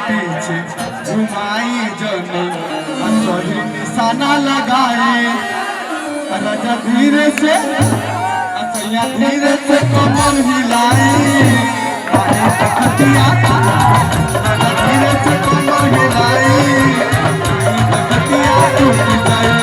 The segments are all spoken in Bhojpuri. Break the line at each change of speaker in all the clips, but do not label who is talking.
पीछे घुमाई जन सही निशाना लगाए राजा धीरे से असैया धीरे से कमर हिलाई खटिया राजा धीरे से कमर हिलाई खटिया टूट जाए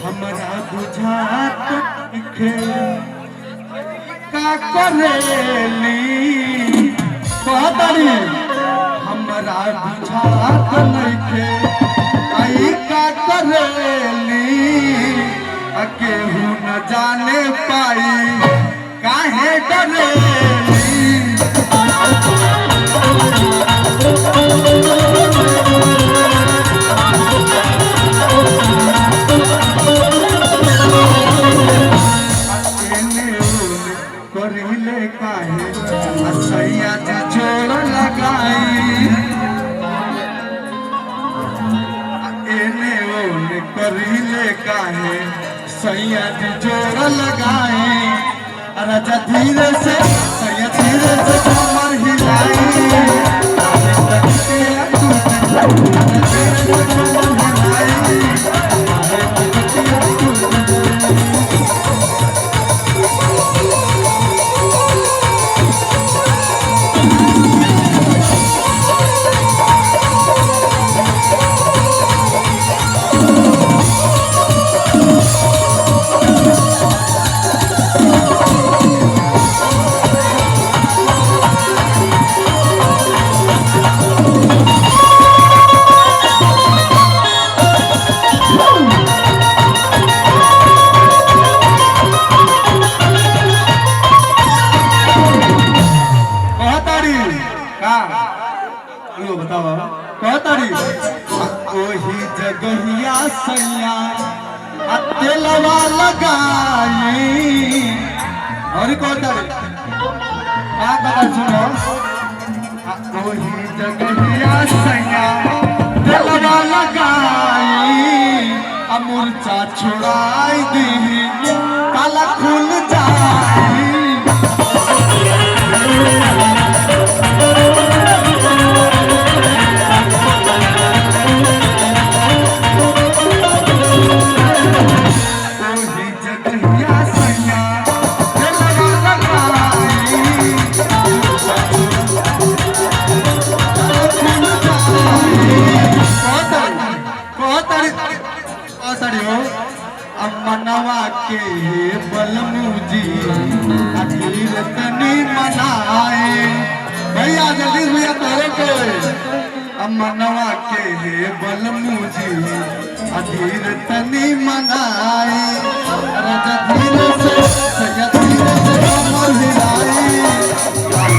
हमरा बुझात का करेली कहतरी हमरा बुझात नइखे आई का करेली केहू न जाने पाई काहे डरेली सैया जी जोड़ लगाई एने ओने करीले काहे सैया जी जोड़ लगाई राजा धीरे से सैया धीरे से कमर हिलाई कहतरी ओही जगहिया सैया तेलवा लगाई और कहतरी का कथा सुनो ओही जगहिया सैया तेलवा लगाई मूर्छा छुड़ाई दी काला खुल जाई मनवा के बलमुजी अखिर तनी मनाए भैया जल्दी भैया तोरे के मनवा के बलमुजी अखिर तनी मनाए राजा धीरे से सैया धीरे से कमर हिलाई